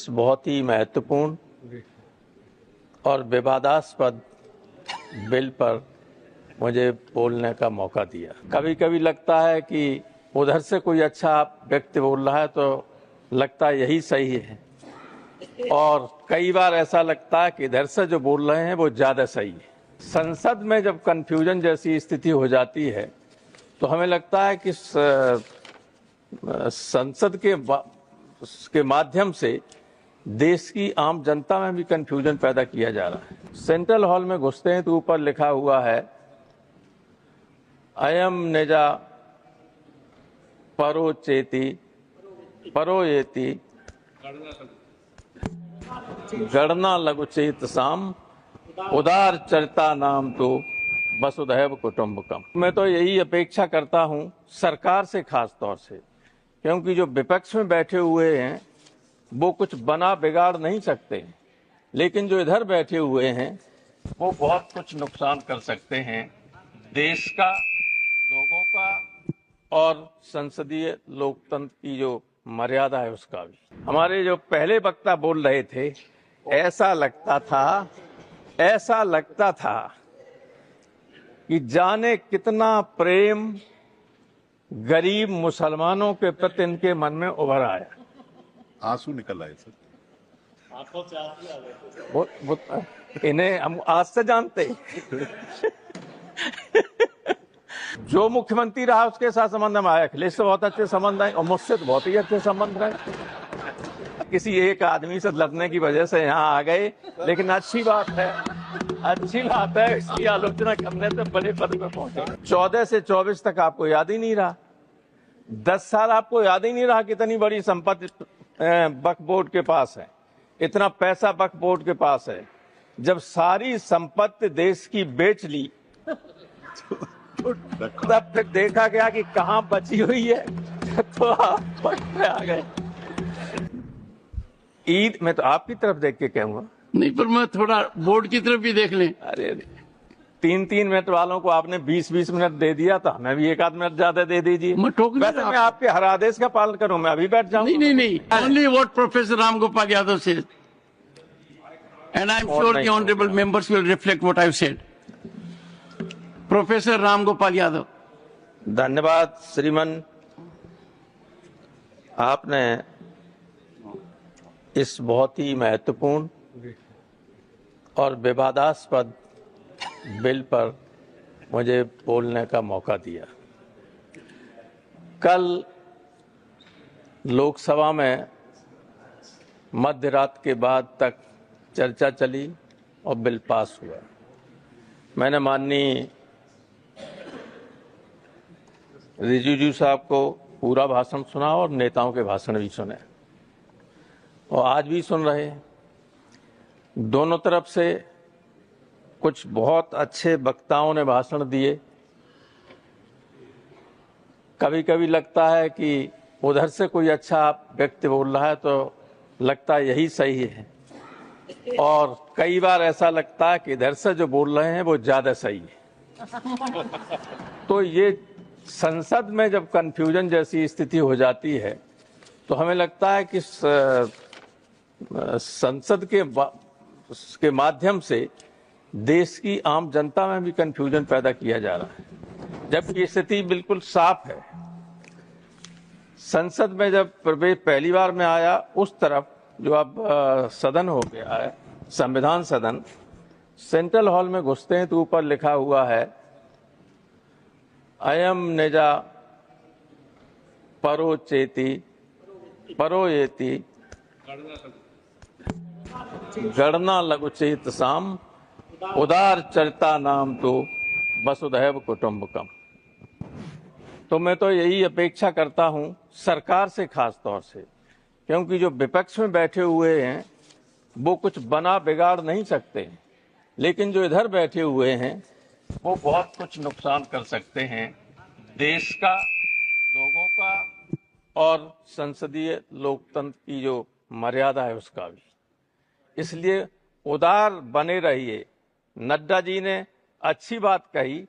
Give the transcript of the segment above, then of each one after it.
इस बहुत ही महत्वपूर्ण और विवादास्पद बिल पर मुझे बोलने का मौका दिया। कभी कभी लगता है कि उधर से कोई अच्छा व्यक्ति बोल रहा है तो लगता है यही सही है, और कई बार ऐसा लगता है कि इधर से जो बोल रहे हैं वो ज्यादा सही है। संसद में जब कंफ्यूजन जैसी स्थिति हो जाती है तो हमें लगता है कि संसद के माध्यम से देश की आम जनता में भी कंफ्यूजन पैदा किया जा रहा है। सेंट्रल हॉल में घुसते हैं तो ऊपर लिखा हुआ है अयम निजा परोचेति परोयेति गणना लघुचेत साम उदार चरिता नाम तो वसुधैव कुटुंबकम। मैं तो यही अपेक्षा करता हूं सरकार से, खास तौर से, क्योंकि जो विपक्ष में बैठे हुए हैं वो कुछ बना बिगाड़ नहीं सकते, लेकिन जो इधर बैठे हुए हैं वो बहुत कुछ नुकसान कर सकते हैं देश का, लोगों का और संसदीय लोकतंत्र की जो मर्यादा है उसका भी। हमारे जो पहले वक्ता बोल रहे थे, ऐसा लगता था कि जाने कितना प्रेम गरीब मुसलमानों के प्रति इनके मन में उभर आया। आंसू निकल आए सर, आंखों से आंसू आ गए। इन्हें हम आज से जानते जो मुख्यमंत्री रहा उसके साथ संबंध में आया, अखिलेश से बहुत अच्छे संबंध है और मुझसे तो बहुत ही अच्छे संबंध रहे। किसी एक आदमी से लड़ने की वजह से यहाँ आ गए, लेकिन अच्छी बात है इसकी आलोचना करने से बड़े पद पे पहुंचे। 14 से 24 तक आपको याद ही नहीं रहा, 10 साल आपको याद ही नहीं रहा कितनी बड़ी संपत्ति वक्फ बोर्ड के पास है, इतना पैसा वक्फ बोर्ड के पास है। जब सारी संपत्ति देश की बेच ली तब फिर देखा गया कि कहां बची हुई है तो आप वक्त पे आ गए। ईद में तो आपकी तरफ देख के कहूंगा, नहीं पर मैं थोड़ा बोर्ड की तरफ भी देख लें। अरे 3-3 मिनट वालों को आपने 20-20 मिनट दे दिया था, हमें भी 1 आध मिनट ज्यादा दे दीजिए। वैसे मैं आपके हर आदेश का पालन करूं, मैं अभी बैठ जाऊं। नहीं, only what professor Ram Gopal Yadav said, and I am sure the honorable members will reflect what I have said. Professor Ram Gopal Yadav. धन्यवाद श्रीमान, आपने इस बहुत ही महत्वपूर्ण और विवादास्पद बिल पर मुझे बोलने का मौका दिया। कल लोकसभा में मध्य रात के बाद तक चर्चा चली और बिल पास हुआ। मैंने माननीय रिजिजू साहब को पूरा भाषण सुना और नेताओं के भाषण भी सुने और आज भी सुन रहे हैं। दोनों तरफ से कुछ बहुत अच्छे वक्ताओं ने भाषण दिए। कभी कभी लगता है कि उधर से कोई अच्छा व्यक्ति बोल रहा है तो लगता है यही सही है, और कई बार ऐसा लगता है कि इधर से जो बोल रहे हैं वो ज्यादा सही है। तो ये संसद में जब कंफ्यूजन जैसी स्थिति हो जाती है तो हमें लगता है कि संसद के माध्यम से देश की आम जनता में भी कंफ्यूजन पैदा किया जा रहा है, जबकि स्थिति बिल्कुल साफ है। संसद में जब प्रवेश पहली बार में आया, उस तरफ जो अब सदन हो गया है, संविधान सदन, सेंट्रल हॉल में घुसते हैं तो ऊपर लिखा हुआ है अयम निजा परोचेति परोयेति गणना लघुचेत साम उदार चरिता नाम तो वसुधैव कुटुंबकम। तो मैं तो यही अपेक्षा करता हूं सरकार से, खास तौर से, क्योंकि जो विपक्ष में बैठे हुए हैं वो कुछ बना बिगाड़ नहीं सकते, लेकिन जो इधर बैठे हुए हैं वो बहुत कुछ नुकसान कर सकते हैं देश का, लोगों का और संसदीय लोकतंत्र की जो मर्यादा है उसका भी। इसलिए उदार बने रहिए। नड्डा जी ने अच्छी बात कही,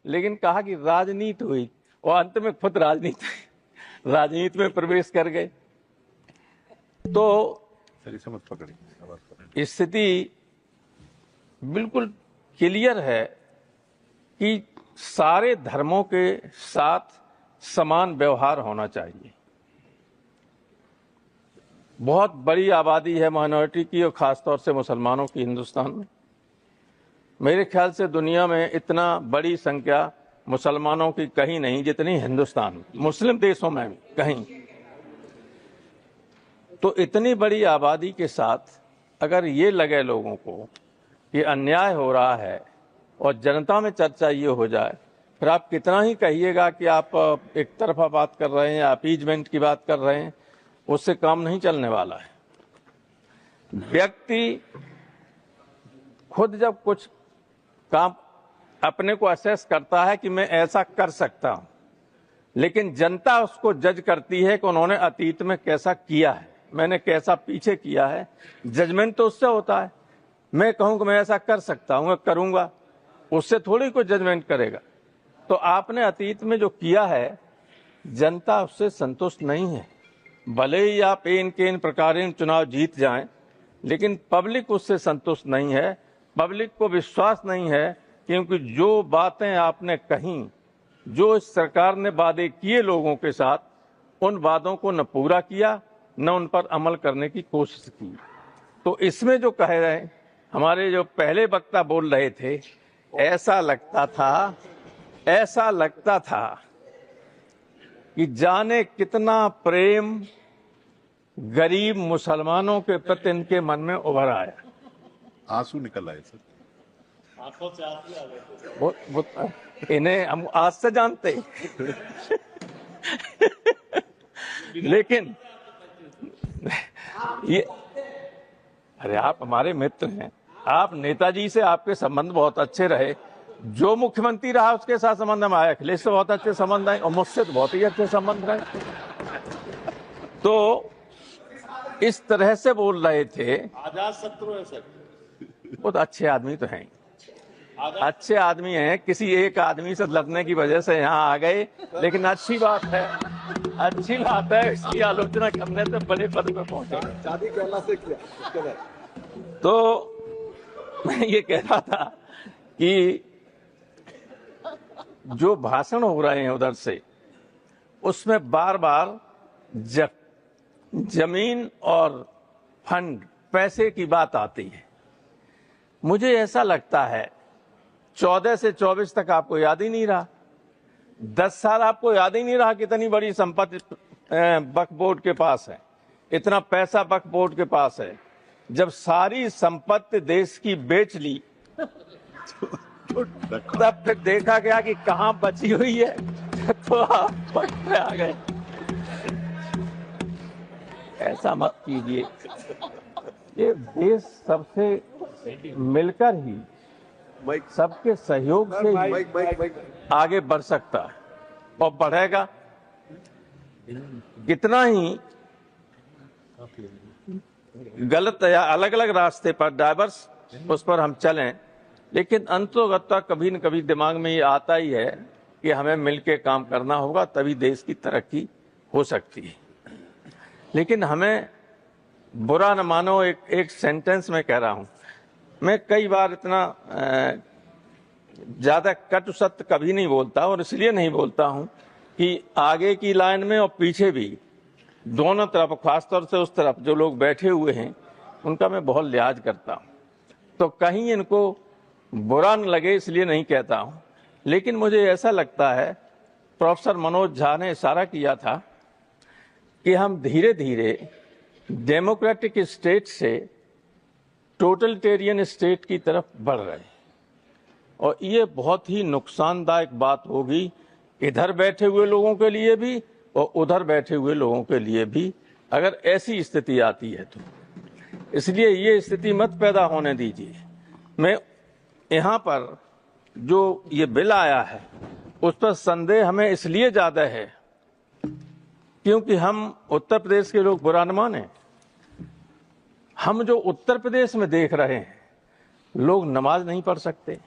लेकिन कहा कि राजनीति हुई और अंत में खुद राजनीति में प्रवेश कर गए। तो सर इसे मत पकड़िए, आवाज पकड़िए। स्थिति बिल्कुल क्लियर है कि सारे धर्मों के साथ समान व्यवहार होना चाहिए। बहुत बड़ी आबादी है माइनॉरिटी की और खासतौर से मुसलमानों की हिंदुस्तान में। मेरे ख्याल से दुनिया में इतना बड़ी संख्या मुसलमानों की कहीं नहीं जितनी हिंदुस्तान में, मुस्लिम देशों में भी कहीं। तो इतनी बड़ी आबादी के साथ अगर ये लगे लोगों को कि अन्याय हो रहा है और जनता में चर्चा ये हो जाए, फिर आप कितना ही कहिएगा कि आप एक तरफा बात कर रहे हैं, अपीजमेंट की बात कर रहे हैं, उससे काम नहीं चलने वाला है। व्यक्ति खुद जब कुछ काम अपने को असेस करता है कि मैं ऐसा कर सकता हूं, लेकिन जनता उसको जज करती है कि उन्होंने अतीत में कैसा किया है, मैंने कैसा पीछे किया है। जजमेंट तो उससे होता है। मैं कहूं कि मैं ऐसा कर सकता हूं, मैं करूंगा, उससे थोड़ी कोई जजमेंट करेगा। तो आपने अतीत में जो किया है, जनता उससे संतुष्ट नहीं है। भले ही आप इन के इन प्रकार चुनाव जीत जाएं, लेकिन पब्लिक उससे संतुष्ट नहीं है। पब्लिक को विश्वास नहीं है, क्योंकि जो बातें आपने कही, जो इस सरकार ने वादे किए लोगों के साथ, उन वादों को न पूरा किया न उन पर अमल करने की कोशिश की। तो इसमें जो कह रहे हैं, हमारे जो पहले वक्ता बोल रहे थे, ऐसा लगता था कि जाने कितना प्रेम गरीब मुसलमानों के प्रति इनके मन में उभर आया। आंसू निकल आए सर। आंखों से आंसू आ गए। इन्हें हम आज से जानते लेकिन ये, अरे आप हमारे मित्र हैं, आप नेताजी से आपके संबंध बहुत अच्छे रहे। जो मुख्यमंत्री रहा उसके साथ संबंध में आया, अखिलेश से बहुत अच्छे संबंध आए और मुझसे तो बहुत ही अच्छे संबंध रहे। तो इस तरह से बोल रहे थे। आजाद शत्रु है सर। वो तो अच्छे आदमी तो हैं, अच्छे आदमी हैं। किसी एक आदमी से लड़ने की वजह से यहाँ आ गए, लेकिन अच्छी बात है, अच्छी बात है। इसकी आलोचना करने से बड़े पद पे पहुंचे। शादी केरला से किया। तो मैं ये कह रहा था कि जो भाषण हो रहे हैं उधर से, उसमें बार बार जमीन और फंड, पैसे की बात आती है। मुझे ऐसा लगता है 14 से 24 तक आपको याद ही नहीं रहा, 10 साल आपको याद ही नहीं रहा कितनी बड़ी संपत्ति वक्फ बोर्ड के पास है, इतना पैसा वक्फ बोर्ड के पास है। जब सारी संपत्ति देश की बेच ली, तब फिर देखा गया कि कहां बची हुई है, तो आप वक्त पे आ गए। ऐसा मत कीजिए। ये देश सबसे मिलकर ही, सबके सहयोग से ही आगे बढ़ सकता है और बढ़ेगा। कितना ही गलत या अलग अलग रास्ते पर डाइवर्स उस पर हम चलें, लेकिन अंततोगत्वा कभी न कभी दिमाग में ये आता ही है कि हमें मिलकर काम करना होगा, तभी देश की तरक्की हो सकती है। लेकिन हमें बुरा न मानो, एक सेंटेंस में कह रहा हूं, मैं कई बार इतना ज्यादा कटु सत्य कभी नहीं बोलता, और इसलिए नहीं बोलता हूं कि आगे की लाइन में और पीछे भी दोनों तरफ, खासतौर से उस तरफ जो लोग बैठे हुए हैं, उनका मैं बहुत लिहाज करता हूं। तो कहीं इनको बुरा न लगे इसलिए नहीं कहता हूं, लेकिन मुझे ऐसा लगता है, प्रोफेसर मनोज झा ने इशारा किया था कि हम धीरे धीरे डेमोक्रेटिक स्टेट से टोटलिटेरियन स्टेट की तरफ बढ़ रहे हैं, और ये बहुत ही नुकसानदायक बात होगी, इधर बैठे हुए लोगों के लिए भी और उधर बैठे हुए लोगों के लिए भी, अगर ऐसी स्थिति आती है तो। इसलिए ये स्थिति मत पैदा होने दीजिए। मैं यहाँ पर जो ये बिल आया है, उस पर संदेह हमें इसलिए ज्यादा है क्योंकि हम उत्तर प्रदेश के लोग बुरा न माने, हम जो उत्तर प्रदेश में देख रहे हैं, लोग नमाज नहीं पढ़ सकते,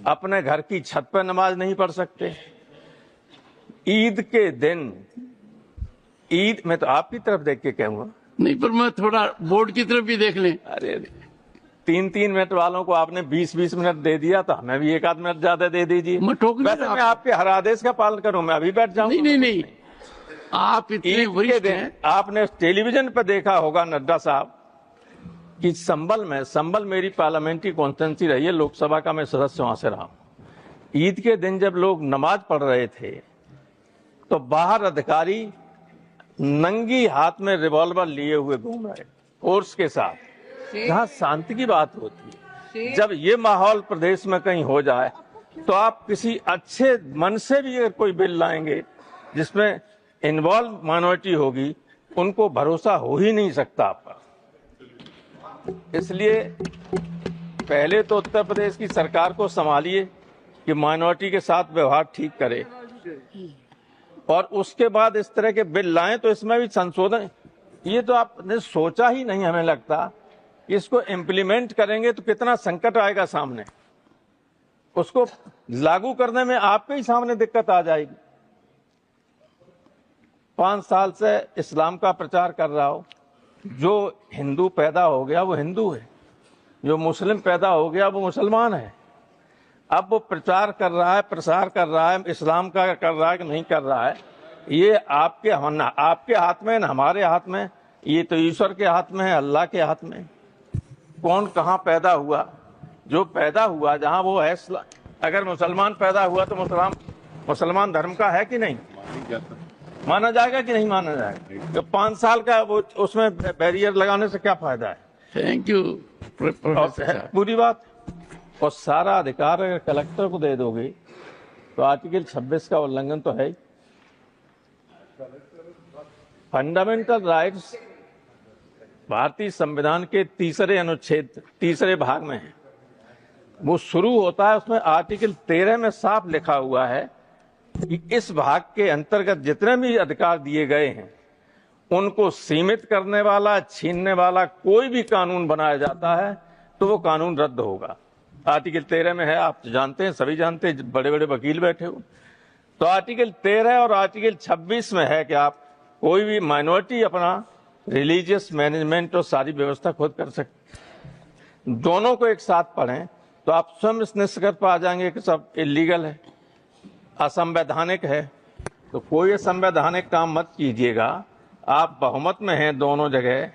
अपने घर की छत पर नमाज नहीं पढ़ सकते। ईद के दिन, ईद, मैं तो आपकी तरफ देख के कहूंगा, नहीं, पर मैं थोड़ा बोर्ड की तरफ भी देख लें। अरे 3-3 मिनट वालों को आपने 20-20 मिनट दे दिया, तो हमें भी 1 आध मिनट ज्यादा दे दीजिए। मैं टोक नहीं वैसे रहा मैं आपके हर आदेश का पालन करूं, मैं अभी बैठ जाऊं। नहीं, आप इतने ईद के वरिष्ठ दिन हैं। आपने टेलीविजन पर देखा होगा नड्डा साहब कि संभल मेरी पार्लियामेंट्री कॉन्स्टिट्यूंसी रही है, लोकसभा का मैं सदस्य वहां से रहा हूं। ईद के दिन जब लोग नमाज पढ़ रहे थे तो बाहर अधिकारी नंगी हाथ में रिवॉल्वर लिए हुए घूम रहे फोर्स के साथ, जहां शांति की बात होती है। जब ये माहौल प्रदेश में कहीं हो जाए तो आप किसी अच्छे मन से भी अगर कोई बिल लाएंगे जिसमें इन्वॉल्व माइनॉरिटी होगी, उनको भरोसा हो ही नहीं सकता आप पर। इसलिए पहले तो उत्तर प्रदेश की सरकार को संभालिए कि माइनॉरिटी के साथ व्यवहार ठीक करे, और उसके बाद इस तरह के बिल लाएं तो इसमें भी संशोधन। ये तो आपने सोचा ही नहीं, हमें लगता इसको इम्प्लीमेंट करेंगे तो कितना संकट आएगा सामने, उसको लागू करने में आपके ही सामने दिक्कत आ जाएगी। 5 साल से इस्लाम का प्रचार कर रहा हो, जो हिंदू पैदा हो गया वो हिंदू है, जो मुस्लिम पैदा हो गया वो मुसलमान है। अब वो प्रचार कर रहा है, प्रसार कर रहा है, इस्लाम का कर रहा है कि नहीं कर रहा है, ये आपके हाथ में, न हमारे हाथ में, ये तो ईश्वर के हाथ में है, अल्लाह के हाथ में। कौन कहाँ पैदा हुआ, जो पैदा हुआ जहाँ वो है, अगर मुसलमान पैदा हुआ तो मुसलमान धर्म का है कि नहीं, माना जाएगा कि नहीं माना जाएगा। तो 5 साल का वो उसमें बैरियर लगाने से क्या फायदा है। थैंक यू पूरी बात। और सारा अधिकार अगर कलेक्टर को दे दोगे तो आर्टिकल 26 का उल्लंघन तो है ही। फंडामेंटल राइट्स भारतीय संविधान के 3रे अनुच्छेद 3रे भाग में है, वो शुरू होता है, उसमें आर्टिकल 13 में साफ लिखा हुआ है कि इस भाग के अंतर्गत जितने भी अधिकार दिए गए हैं उनको सीमित करने वाला, छीनने वाला कोई भी कानून बनाया जाता है तो वो कानून रद्द होगा। आर्टिकल 13 में है, आप जानते हैं, सभी जानते हैं, बड़े बड़े वकील बैठे हो। तो आर्टिकल 13 और आर्टिकल 26 में है कि आप कोई भी माइनॉरिटी अपना रिलीजियस मैनेजमेंट और सारी व्यवस्था खुद कर सकते। दोनों को एक साथ पढ़ें तो आप स्वयं इस निष्कर्ष पर आ जाएंगे कि सब इलीगल है, असंवैधानिक है। तो कोई असंवैधानिक काम मत कीजिएगा। आप बहुमत में हैं दोनों जगह,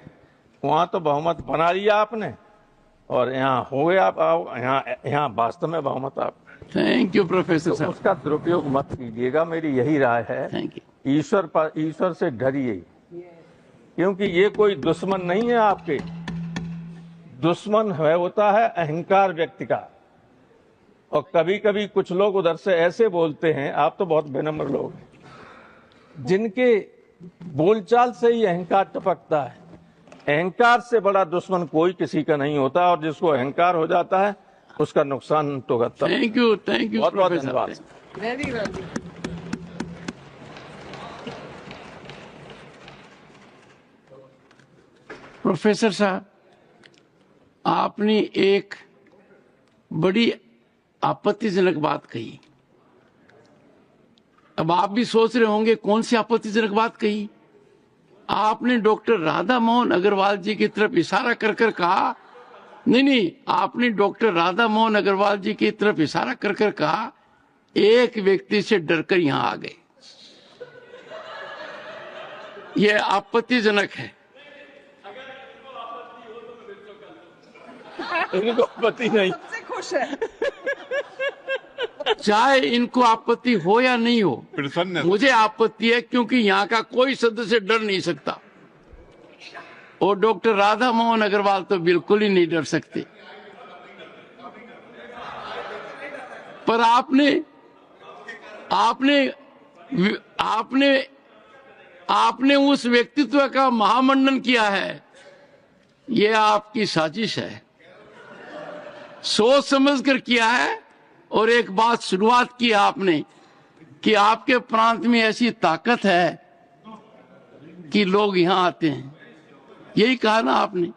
वहां तो बहुमत बना लिया आपने और यहाँ हो गया आप, यहाँ वास्तव में बहुमत आप। थैंक यू प्रोफेसर तो साहब। उसका दुरुपयोग मत कीजिएगा, मेरी यही राय है। Thank you. ईश्वर से डरिए, क्योंकि ये कोई दुश्मन नहीं है आपके। दुश्मन है होता है अहंकार व्यक्ति का। और कभी कभी कुछ लोग उधर से ऐसे बोलते हैं, आप तो बहुत विनम्र लोग हैं, जिनके बोलचाल से ही अहंकार टपकता है। अहंकार से बड़ा दुश्मन कोई किसी का नहीं होता, और जिसको अहंकार हो जाता है उसका नुकसान तो करता है। थैंक यू बहुत बहुत प्रोफेसर। धन्यवाद। प्रोफेसर साहब, आपने एक बड़ी आपत्तिजनक बात कही। अब आप भी सोच रहे होंगे कौन सी आपत्तिजनक बात कही। आपने डॉक्टर राधा मोहन अग्रवाल जी की तरफ इशारा कर कर कहा, नहीं, आपने डॉक्टर राधा मोहन अग्रवाल जी की तरफ इशारा कर कर कहा, एक व्यक्ति से डरकर यहां आ गए। यह आपत्तिजनक है। इनको आपत्ति नहीं, सबसे खुश है। चाहे इनको आपत्ति हो या नहीं हो, प्रसन्न है। मुझे आपत्ति है, क्योंकि यहाँ का कोई सदस्य डर नहीं सकता, और डॉक्टर राधा मोहन अग्रवाल तो बिल्कुल ही नहीं डर सकते। पर आपने उस व्यक्तित्व का महामंडन किया है। यह आपकी साजिश है, सोच समझकर किया है। और एक बात शुरुआत की आपने कि आपके प्रांत में ऐसी ताकत है कि लोग यहां आते हैं, यही कहा ना आपने।